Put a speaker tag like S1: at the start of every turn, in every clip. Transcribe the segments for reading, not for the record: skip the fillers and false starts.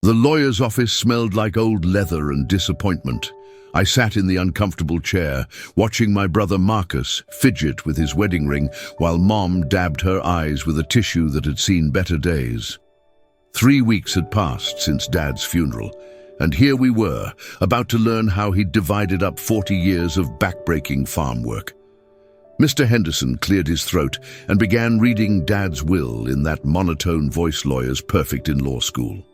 S1: The lawyer's office smelled like old leather and disappointment. I sat in the uncomfortable chair, watching my brother Marcus fidget with his wedding ring while Mom dabbed her eyes with a tissue that had seen better days. 3 weeks had passed since Dad's funeral, and here we were, about to learn how he'd divided up 40 years of backbreaking farm work. Mr. Henderson cleared his throat and began reading Dad's will in that monotone voice lawyer's perfect in law school.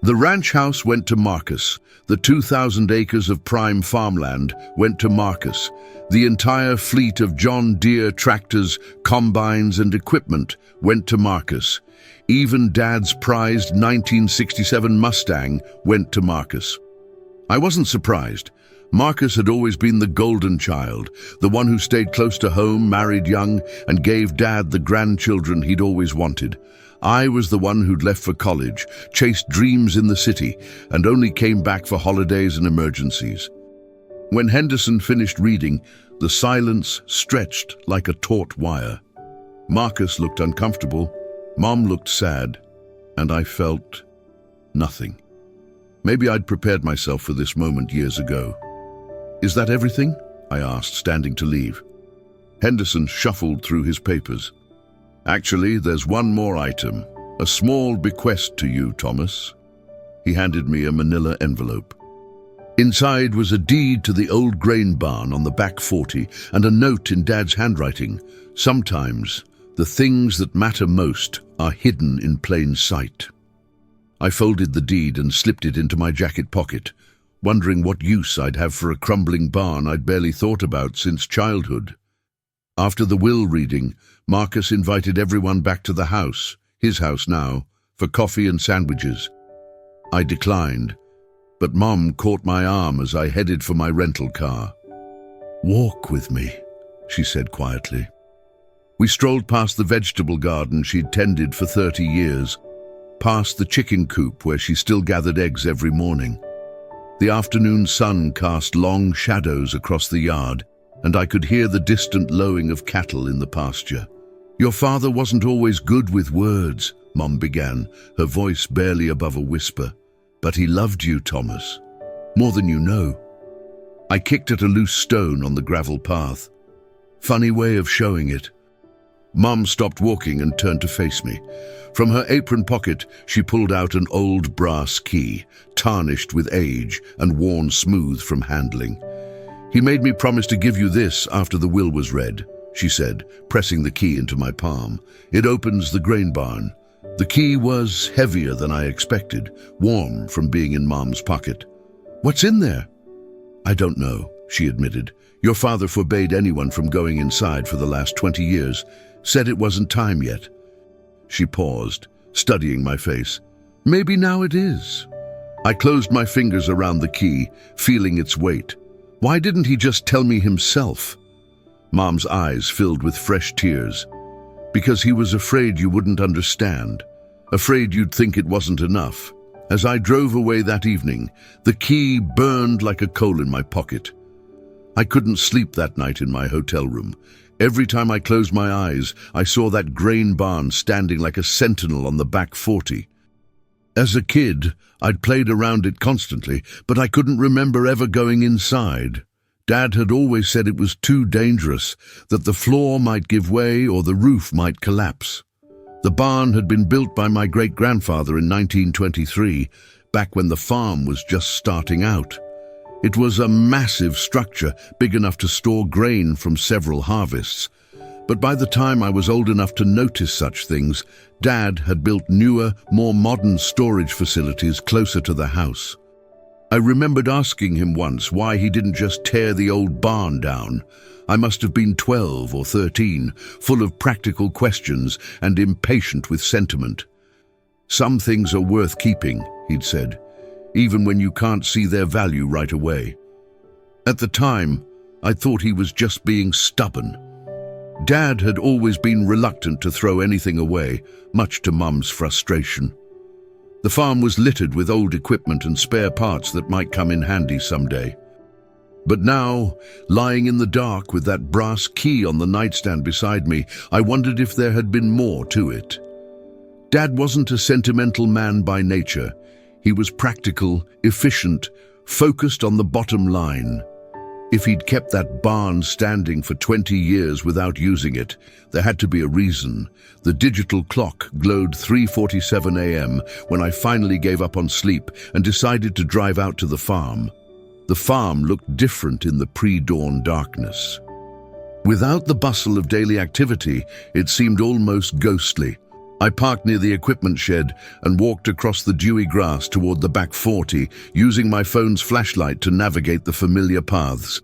S1: The ranch house went to Marcus. The 2,000 acres of prime farmland went to Marcus. The entire fleet of John Deere tractors, combines, and equipment went to Marcus. Even Dad's prized 1967 Mustang went to Marcus. I wasn't surprised. Marcus had always been the golden child, the one who stayed close to home, married young, and gave Dad the grandchildren he'd always wanted. I was the one who'd left for college, chased dreams in the city, and only came back for holidays and emergencies. When Henderson finished reading, the silence stretched like a taut wire. Marcus looked uncomfortable, Mom looked sad, and I felt nothing. Maybe I'd prepared myself for this moment years ago. "Is that everything?" I asked, standing to leave. Henderson shuffled through his papers. "Actually, there's one more item. A small bequest to you, Thomas." He handed me a manila envelope. Inside was a deed to the old grain barn on the back 40 and a note in Dad's handwriting. "Sometimes, the things that matter most are hidden in plain sight." I folded the deed and slipped it into my jacket pocket, wondering what use I'd have for a crumbling barn I'd barely thought about since childhood. After the will reading, Marcus invited everyone back to the house, his house now, for coffee and sandwiches. I declined, but Mom caught my arm as I headed for my rental car. "Walk with me," she said quietly. We strolled past the vegetable garden she'd tended for 30 years, past the chicken coop where she still gathered eggs every morning. The afternoon sun cast long shadows across the yard, and I could hear the distant lowing of cattle in the pasture. "Your father wasn't always good with words," Mom began, her voice barely above a whisper. "But he loved you, Thomas. More than you know." I kicked at a loose stone on the gravel path. Funny way of showing it. Mom stopped walking and turned to face me. From her apron pocket, she pulled out an old brass key, tarnished with age and worn smooth from handling. "He made me promise to give you this after the will was read," she said, pressing the key into my palm. "It opens the grain barn." The key was heavier than I expected, warm from being in Mom's pocket. "What's in there?" "I don't know," she admitted. "Your father forbade anyone from going inside for the last 20 years, said it wasn't time yet." She paused, studying my face. "Maybe now it is." I closed my fingers around the key, feeling its weight. Why didn't he just tell me himself? Mom's eyes filled with fresh tears. "Because he was afraid you wouldn't understand, afraid you'd think it wasn't enough." As I drove away that evening, the key burned like a coal in my pocket. I couldn't sleep that night in my hotel room. Every time I closed my eyes, I saw that grain barn standing like a sentinel on the back 40. As a kid, I'd played around it constantly, but I couldn't remember ever going inside. Dad had always said it was too dangerous, that the floor might give way or the roof might collapse. The barn had been built by my great-grandfather in 1923, back when the farm was just starting out. It was a massive structure, big enough to store grain from several harvests. But by the time I was old enough to notice such things, Dad had built newer, more modern storage facilities closer to the house. I remembered asking him once why he didn't just tear the old barn down. I must have been 12 or 13, full of practical questions and impatient with sentiment. "Some things are worth keeping," he'd said, "even when you can't see their value right away." At the time, I thought he was just being stubborn. Dad had always been reluctant to throw anything away, much to Mum's frustration. The farm was littered with old equipment and spare parts that might come in handy someday. But now, lying in the dark with that brass key on the nightstand beside me, I wondered if there had been more to it. Dad wasn't a sentimental man by nature. He was practical, efficient, focused on the bottom line. If he'd kept that barn standing for 20 years without using it, there had to be a reason. The digital clock glowed 3:47 a.m. when I finally gave up on sleep and decided to drive out to the farm. The farm looked different in the pre-dawn darkness. Without the bustle of daily activity, it seemed almost ghostly. I parked near the equipment shed and walked across the dewy grass toward the back 40, using my phone's flashlight to navigate the familiar paths.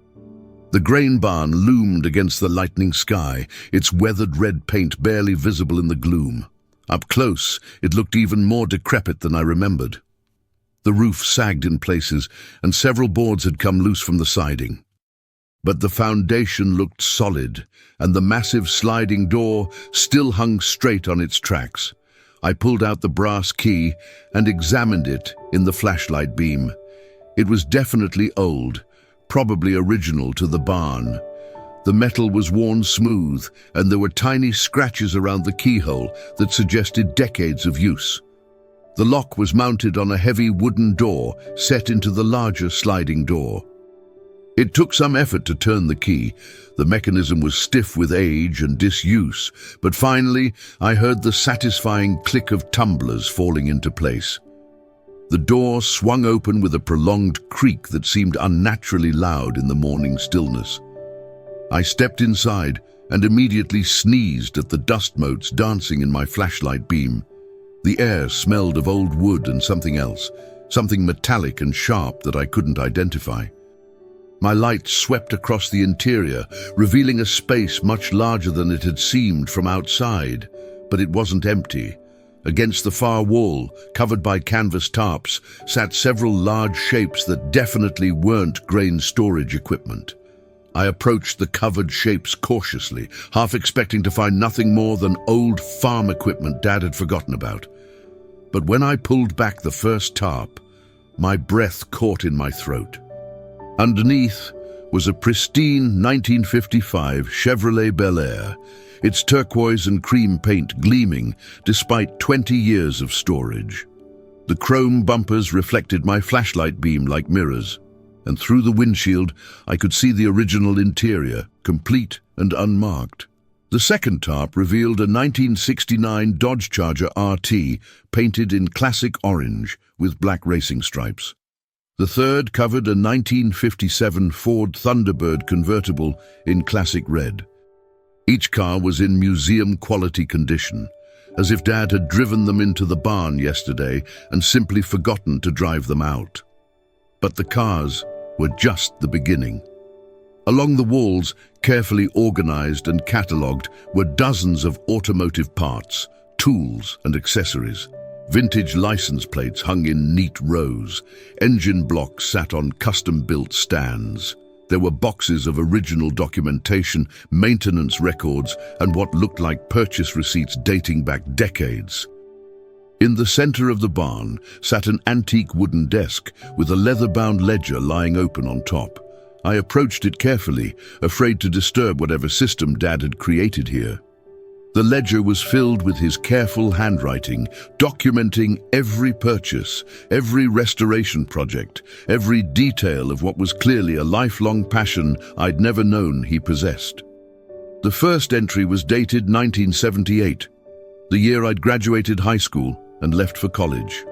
S1: The grain barn loomed against the lightening sky, its weathered red paint barely visible in the gloom. Up close, it looked even more decrepit than I remembered. The roof sagged in places, and several boards had come loose from the siding. But the foundation looked solid, and the massive sliding door still hung straight on its tracks. I pulled out the brass key and examined it in the flashlight beam. It was definitely old, probably original to the barn. The metal was worn smooth, and there were tiny scratches around the keyhole that suggested decades of use. The lock was mounted on a heavy wooden door set into the larger sliding door. It took some effort to turn the key. The mechanism was stiff with age and disuse, but finally I heard the satisfying click of tumblers falling into place. The door swung open with a prolonged creak that seemed unnaturally loud in the morning stillness. I stepped inside and immediately sneezed at the dust motes dancing in my flashlight beam. The air smelled of old wood and something else, something metallic and sharp that I couldn't identify. My light swept across the interior, revealing a space much larger than it had seemed from outside, but it wasn't empty. Against the far wall, covered by canvas tarps, sat several large shapes that definitely weren't grain storage equipment. I approached the covered shapes cautiously, half expecting to find nothing more than old farm equipment Dad had forgotten about. But when I pulled back the first tarp, my breath caught in my throat. Underneath was a pristine 1955 Chevrolet Bel Air, its turquoise and cream paint gleaming despite 20 years of storage. The chrome bumpers reflected my flashlight beam like mirrors, and through the windshield I could see the original interior, complete and unmarked. The second tarp revealed a 1969 Dodge Charger RT painted in classic orange with black racing stripes. The third covered a 1957 Ford Thunderbird convertible in classic red. Each car was in museum-quality condition, as if Dad had driven them into the barn yesterday and simply forgotten to drive them out. But the cars were just the beginning. Along the walls, carefully organized and catalogued, were dozens of automotive parts, tools and accessories. Vintage license plates hung in neat rows. Engine blocks sat on custom-built stands. There were boxes of original documentation, maintenance records, and what looked like purchase receipts dating back decades. In the center of the barn sat an antique wooden desk with a leather-bound ledger lying open on top. I approached it carefully, afraid to disturb whatever system Dad had created here. The ledger was filled with his careful handwriting, documenting every purchase, every restoration project, every detail of what was clearly a lifelong passion I'd never known he possessed. The first entry was dated 1978, the year I'd graduated high school and left for college.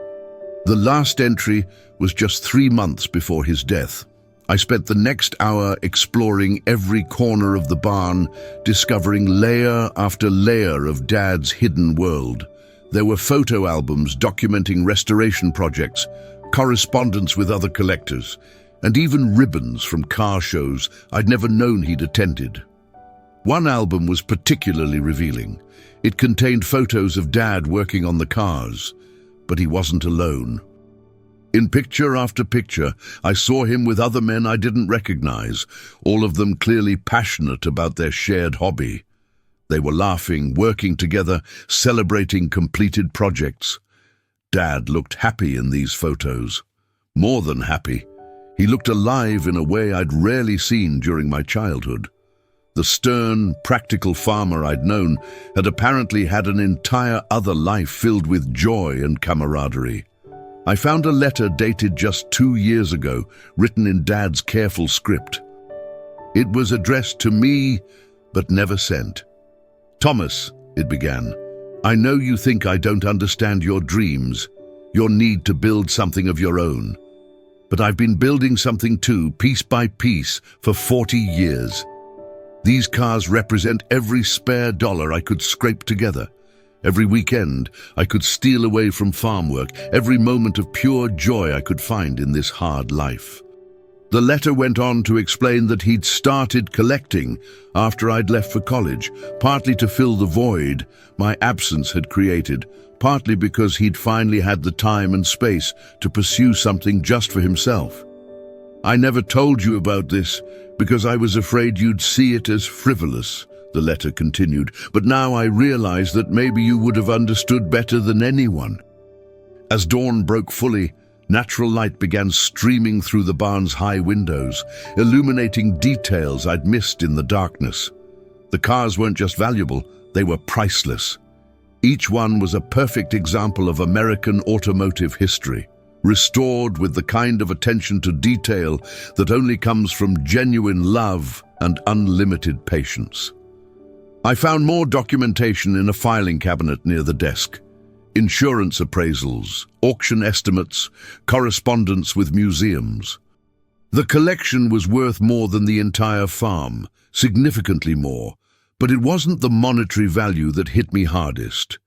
S1: The last entry was just 3 months before his death. I spent the next hour exploring every corner of the barn, discovering layer after layer of Dad's hidden world. There were photo albums documenting restoration projects, correspondence with other collectors, and even ribbons from car shows I'd never known he'd attended. One album was particularly revealing. It contained photos of Dad working on the cars, but he wasn't alone. In picture after picture, I saw him with other men I didn't recognize, all of them clearly passionate about their shared hobby. They were laughing, working together, celebrating completed projects. Dad looked happy in these photos. More than happy. He looked alive in a way I'd rarely seen during my childhood. The stern, practical farmer I'd known had apparently had an entire other life filled with joy and camaraderie. I found a letter dated just 2 years ago, written in Dad's careful script. It was addressed to me, but never sent. "Thomas," it began, "I know you think I don't understand your dreams, your need to build something of your own. But I've been building something too, piece by piece, for 40 years. These cars represent every spare dollar I could scrape together. Every weekend I could steal away from farm work, every moment of pure joy I could find in this hard life." The letter went on to explain that he'd started collecting after I'd left for college, partly to fill the void my absence had created, partly because he'd finally had the time and space to pursue something just for himself. "I never told you about this because I was afraid you'd see it as frivolous," the letter continued, "but now I realize that maybe you would have understood better than anyone." As dawn broke fully, natural light began streaming through the barn's high windows, illuminating details I'd missed in the darkness. The cars weren't just valuable, they were priceless. Each one was a perfect example of American automotive history, restored with the kind of attention to detail that only comes from genuine love and unlimited patience. I found more documentation in a filing cabinet near the desk. Insurance appraisals, auction estimates, correspondence with museums. The collection was worth more than the entire farm, significantly more, but it wasn't the monetary value that hit me hardest.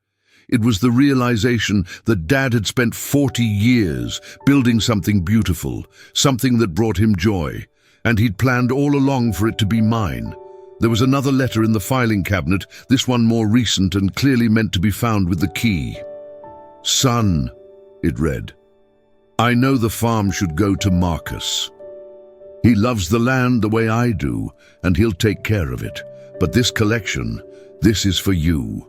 S1: It was the realization that Dad had spent 40 years building something beautiful, something that brought him joy, and he'd planned all along for it to be mine. There was another letter in the filing cabinet, this one more recent and clearly meant to be found with the key. "Son," it read, "I know the farm should go to Marcus. He loves the land the way I do, and he'll take care of it. But this collection, this is for you.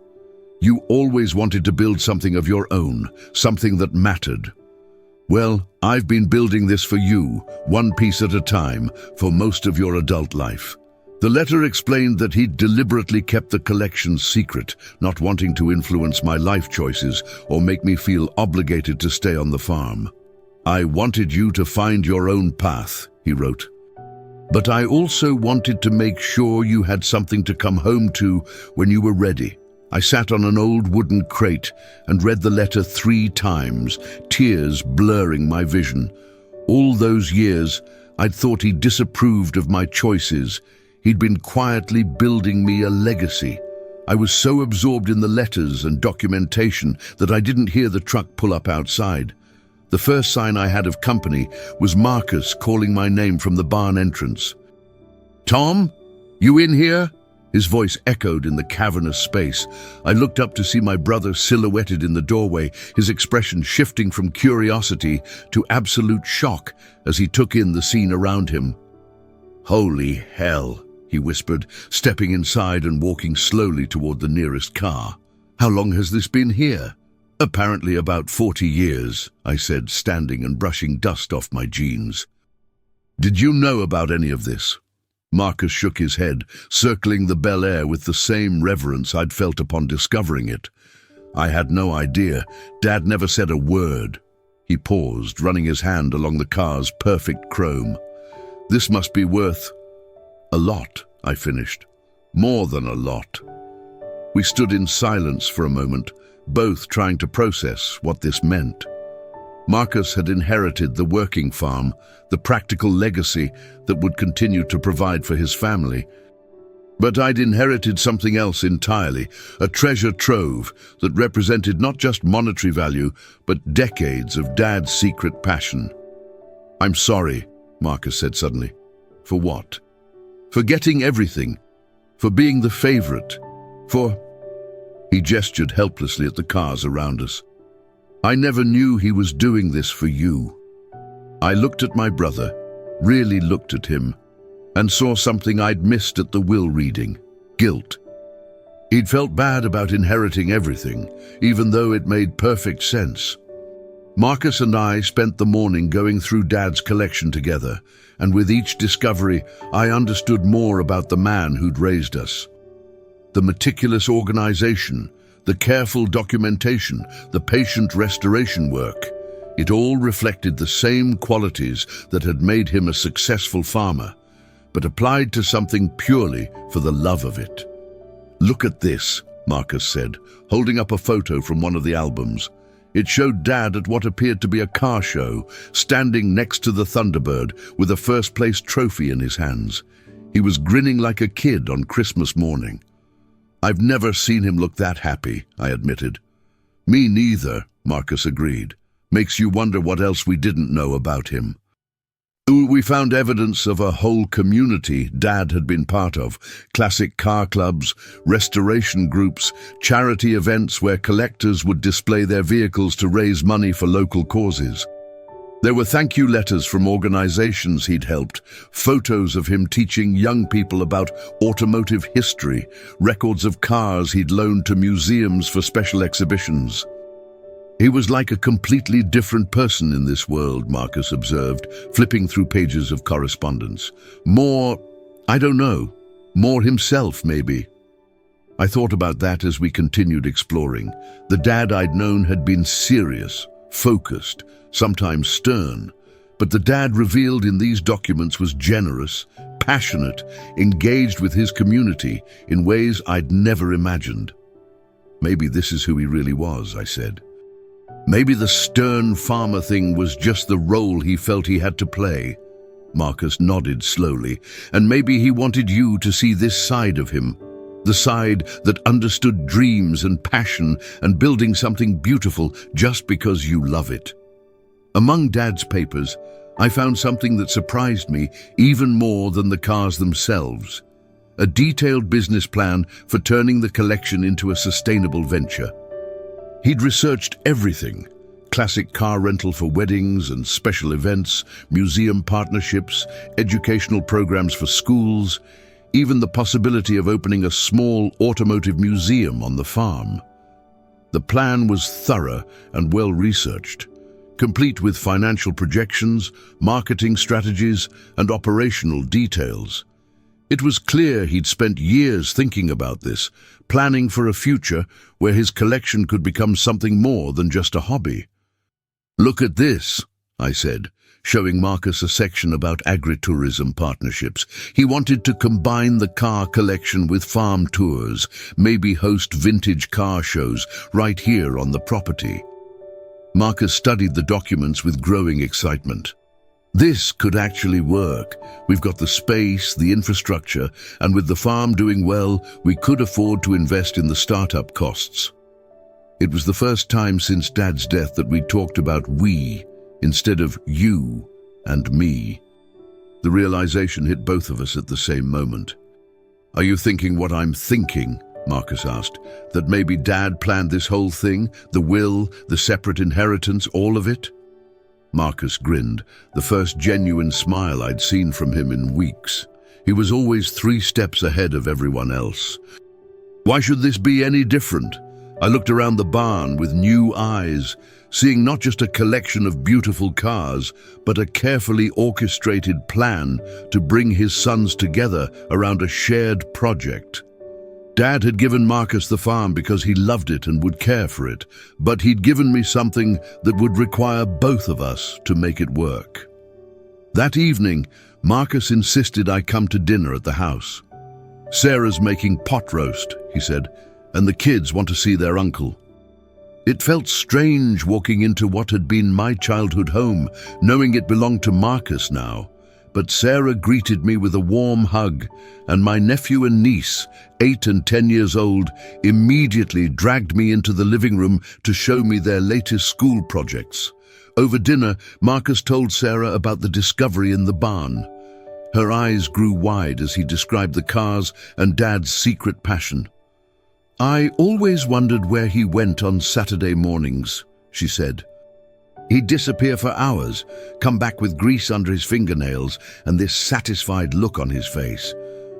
S1: You always wanted to build something of your own, something that mattered. Well, I've been building this for you, one piece at a time, for most of your adult life." The letter explained that he'd deliberately kept the collection secret, not wanting to influence my life choices or make me feel obligated to stay on the farm. "I wanted you to find your own path," he wrote. "But I also wanted to make sure you had something to come home to when you were ready." I sat on an old wooden crate and read the letter 3 times, tears blurring my vision. All those years, I'd thought he'd disapproved of my choices. He'd been quietly building me a legacy. I was so absorbed in the letters and documentation that I didn't hear the truck pull up outside. The first sign I had of company was Marcus calling my name from the barn entrance. "Tom, you in here?" His voice echoed in the cavernous space. I looked up to see my brother silhouetted in the doorway, his expression shifting from curiosity to absolute shock as he took in the scene around him. "Holy hell," he whispered, stepping inside and walking slowly toward the nearest car. "How long has this been here?" "Apparently about 40 years, I said, standing and brushing dust off my jeans. "Did you know about any of this?" Marcus shook his head, circling the Bel Air with the same reverence I'd felt upon discovering it. "I had no idea. Dad never said a word." He paused, running his hand along the car's perfect chrome. "This must be worth a lot," I finished. "More than a lot." We stood in silence for a moment, both trying to process what this meant. Marcus had inherited the working farm, the practical legacy that would continue to provide for his family. But I'd inherited something else entirely, a treasure trove that represented not just monetary value, but decades of Dad's secret passion. "I'm sorry," Marcus said suddenly. "For what?" "For getting everything. For being the favorite. For—" He gestured helplessly at the cars around us. "I never knew he was doing this for you." I looked at my brother, really looked at him, and saw something I'd missed at the will reading: guilt. He'd felt bad about inheriting everything, even though it made perfect sense. Marcus and I spent the morning going through Dad's collection together, and with each discovery, I understood more about the man who'd raised us. The meticulous organization, the careful documentation, the patient restoration work. It all reflected the same qualities that had made him a successful farmer, but applied to something purely for the love of it. "Look at this," Marcus said, holding up a photo from one of the albums. It showed Dad at what appeared to be a car show, standing next to the Thunderbird with a first-place trophy in his hands. He was grinning like a kid on Christmas morning. "I've never seen him look that happy," I admitted. "Me neither," Marcus agreed. "Makes you wonder what else we didn't know about him." We found evidence of a whole community Dad had been part of: classic car clubs, restoration groups, charity events where collectors would display their vehicles to raise money for local causes. There were thank you letters from organizations he'd helped, photos of him teaching young people about automotive history, records of cars he'd loaned to museums for special exhibitions. "He was like a completely different person in this world," Marcus observed, flipping through pages of correspondence. I don't know, more himself, maybe." I thought about that as we continued exploring. The Dad I'd known had been serious, focused, sometimes stern, but the Dad revealed in these documents was generous, passionate, engaged with his community in ways I'd never imagined. "Maybe this is who he really was," I said. "Maybe the stern farmer thing was just the role he felt he had to play." Marcus nodded slowly. "And maybe he wanted you to see this side of him, the side that understood dreams and passion and building something beautiful just because you love it." Among Dad's papers, I found something that surprised me even more than the cars themselves: a detailed business plan for turning the collection into a sustainable venture. He'd researched everything: classic car rental for weddings and special events, museum partnerships, educational programs for schools, even the possibility of opening a small automotive museum on the farm. The plan was thorough and well-researched, complete with financial projections, marketing strategies, and operational details. It was clear he'd spent years thinking about this, planning for a future where his collection could become something more than just a hobby. "Look at this," I said, showing Marcus a section about agritourism partnerships. He wanted to combine the car collection with farm tours, maybe host vintage car shows right here on the property. Marcus studied the documents with growing excitement. "This could actually work. We've got the space, the infrastructure, and with the farm doing well, we could afford to invest in the startup costs." It was the first time since Dad's death that we talked about we instead of you and me. The realization hit both of us at the same moment. "Are you thinking what I'm thinking?" Marcus asked. "That maybe Dad planned this whole thing, the will, the separate inheritance, all of it?" Marcus grinned, the first genuine smile I'd seen from him in weeks. He was always 3 steps ahead of everyone else. "Why should this be any different?" I looked around the barn with new eyes, seeing not just a collection of beautiful cars, but a carefully orchestrated plan to bring his sons together around a shared project. Dad had given Marcus the farm because he loved it and would care for it, but he'd given me something that would require both of us to make it work. That evening, Marcus insisted I come to dinner at the house. "Sarah's making pot roast," he said, "and the kids want to see their uncle." It felt strange walking into what had been my childhood home, knowing it belonged to Marcus now. But Sarah greeted me with a warm hug, and my nephew and niece, 8 and 10 years old, immediately dragged me into the living room to show me their latest school projects. Over dinner, Marcus told Sarah about the discovery in the barn. Her eyes grew wide as he described the cars and Dad's secret passion. "I always wondered where he went on Saturday mornings," she said. "He'd disappear for hours, come back with grease under his fingernails and this satisfied look on his face.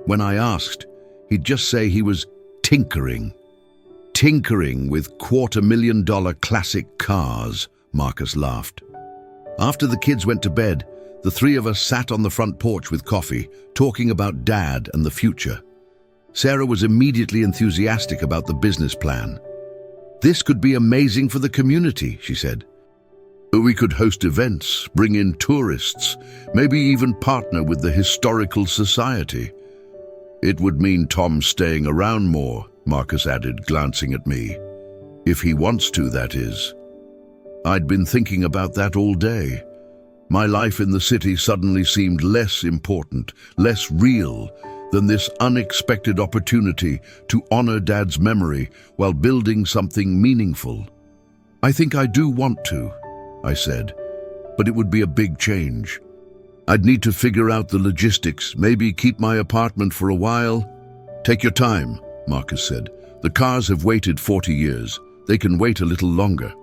S1: When I asked, he'd just say he was tinkering. Tinkering with $250,000 classic cars," Marcus laughed. After the kids went to bed, the 3 of us sat on the front porch with coffee, talking about Dad and the future. Sarah was immediately enthusiastic about the business plan. "This could be amazing for the community," she said. We could host events, bring in tourists, maybe even partner with the Historical Society. It would mean Tom staying around more, Marcus added, glancing at me. If he wants to, that is. I'd been thinking about that all day. My life in the city suddenly seemed less important, less real, than this unexpected opportunity to honor Dad's memory while building something meaningful. I think I do want to, I said, but it would be a big change. I'd need to figure out the logistics, maybe keep my apartment for a while. Take your time, Marcus said. The cars have waited 40 years. They can wait a little longer.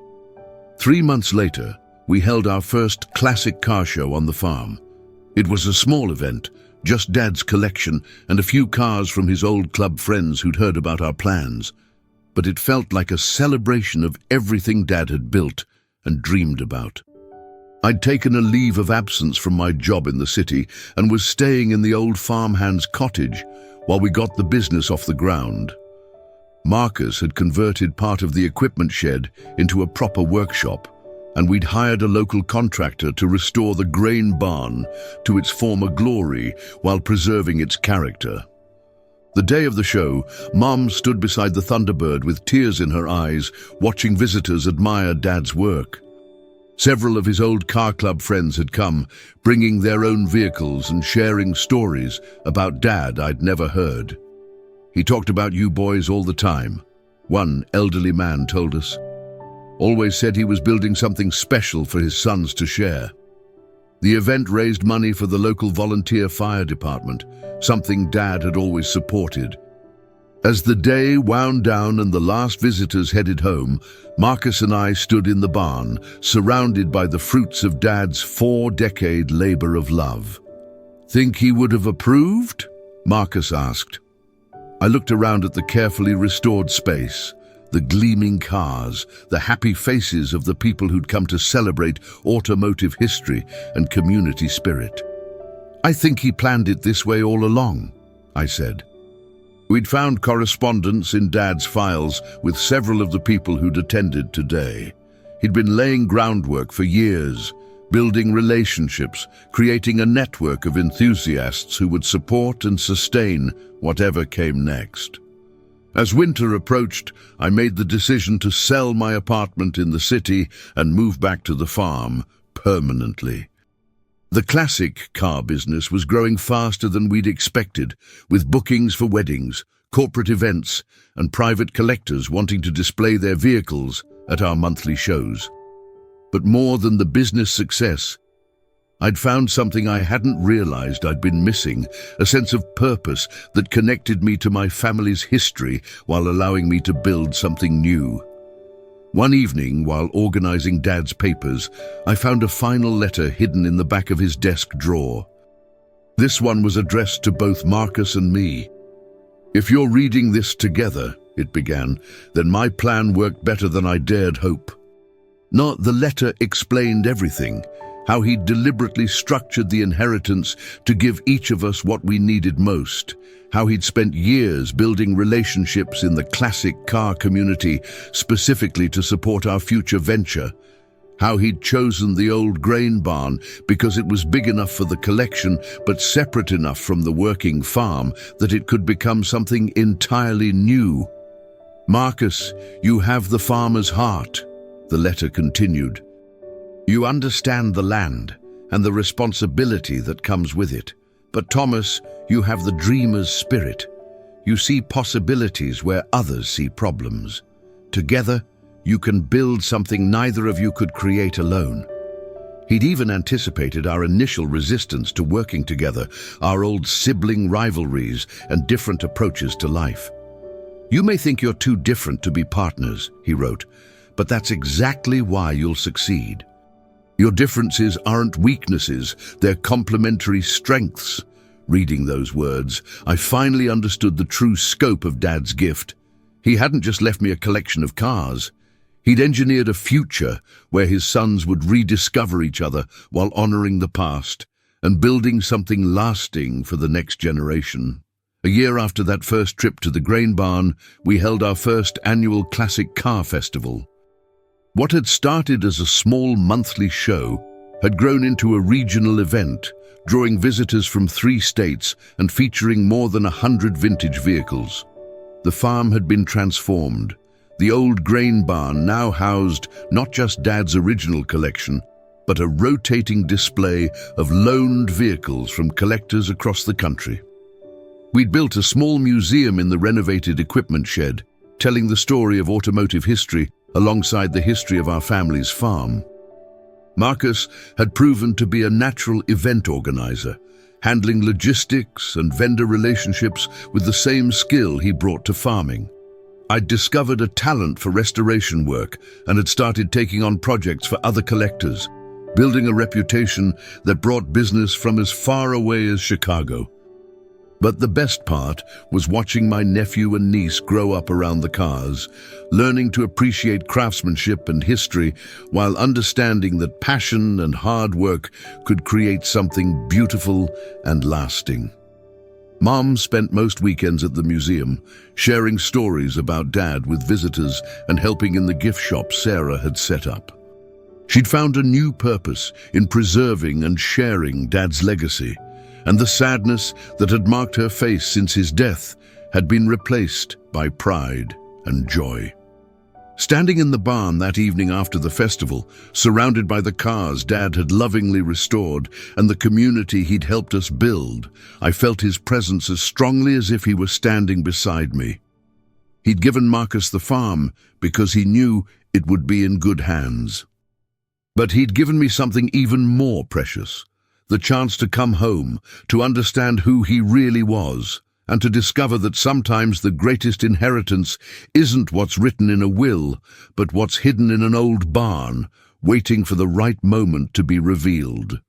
S1: 3 months later, we held our first classic car show on the farm. It was a small event, just Dad's collection and a few cars from his old club friends who'd heard about our plans. But it felt like a celebration of everything Dad had built and dreamed about. I'd taken a leave of absence from my job in the city and was staying in the old farmhand's cottage while we got the business off the ground. Marcus had converted part of the equipment shed into a proper workshop, and we'd hired a local contractor to restore the grain barn to its former glory while preserving its character. The day of the show, Mom stood beside the Thunderbird with tears in her eyes, watching visitors admire Dad's work. Several of his old car club friends had come, bringing their own vehicles and sharing stories about Dad I'd never heard. He talked about you boys all the time, one elderly man told us. Always said he was building something special for his sons to share. The event raised money for the local volunteer fire department, something Dad had always supported. As the day wound down and the last visitors headed home, Marcus and I stood in the barn, surrounded by the fruits of Dad's 4-decade labor of love. Think he would have approved? Marcus asked. I looked around at the carefully restored space, the gleaming cars, the happy faces of the people who'd come to celebrate automotive history and community spirit. I think he planned it this way all along, I said. We'd found correspondence in Dad's files with several of the people who'd attended today. He'd been laying groundwork for years, building relationships, creating a network of enthusiasts who would support and sustain whatever came next. As winter approached, I made the decision to sell my apartment in the city and move back to the farm permanently. The classic car business was growing faster than we'd expected, with bookings for weddings, corporate events, and private collectors wanting to display their vehicles at our monthly shows. But more than the business success, I'd found something I hadn't realized I'd been missing, a sense of purpose that connected me to my family's history while allowing me to build something new. One evening, while organizing Dad's papers, I found a final letter hidden in the back of his desk drawer. This one was addressed to both Marcus and me. "If you're reading this together," it began, "then my plan worked better than I dared hope." Not the letter explained everything, how he'd deliberately structured the inheritance to give each of us what we needed most, how he'd spent years building relationships in the classic car community specifically to support our future venture, how he'd chosen the old grain barn because it was big enough for the collection but separate enough from the working farm that it could become something entirely new. "Marcus, you have the farmer's heart," the letter continued. "You understand the land and the responsibility that comes with it. But Thomas, you have the dreamer's spirit. You see possibilities where others see problems. Together, you can build something neither of you could create alone." He'd even anticipated our initial resistance to working together, our old sibling rivalries and different approaches to life. "You may think you're too different to be partners," he wrote, "but that's exactly why you'll succeed. Your differences aren't weaknesses, they're complementary strengths." Reading those words, I finally understood the true scope of Dad's gift. He hadn't just left me a collection of cars. He'd engineered a future where his sons would rediscover each other while honoring the past and building something lasting for the next generation. A year after that first trip to the grain barn, we held our first annual classic car festival. What had started as a small monthly show had grown into a regional event, drawing visitors from 3 states and featuring more than 100 vintage vehicles. The farm had been transformed. The old grain barn now housed not just Dad's original collection, but a rotating display of loaned vehicles from collectors across the country. We'd built a small museum in the renovated equipment shed, telling the story of automotive history alongside the history of our family's farm. Marcus had proven to be a natural event organizer, handling logistics and vendor relationships with the same skill he brought to farming. I'd discovered a talent for restoration work and had started taking on projects for other collectors, building a reputation that brought business from as far away as Chicago. But the best part was watching my nephew and niece grow up around the cars, learning to appreciate craftsmanship and history while understanding that passion and hard work could create something beautiful and lasting. Mom spent most weekends at the museum, sharing stories about Dad with visitors and helping in the gift shop Sarah had set up. She'd found a new purpose in preserving and sharing Dad's legacy, and the sadness that had marked her face since his death had been replaced by pride and joy. Standing in the barn that evening after the festival, surrounded by the cars Dad had lovingly restored and the community he'd helped us build, I felt his presence as strongly as if he were standing beside me. He'd given Marcus the farm because he knew it would be in good hands. But he'd given me something even more precious, the chance to come home, to understand who he really was, and to discover that sometimes the greatest inheritance isn't what's written in a will, but what's hidden in an old barn, waiting for the right moment to be revealed.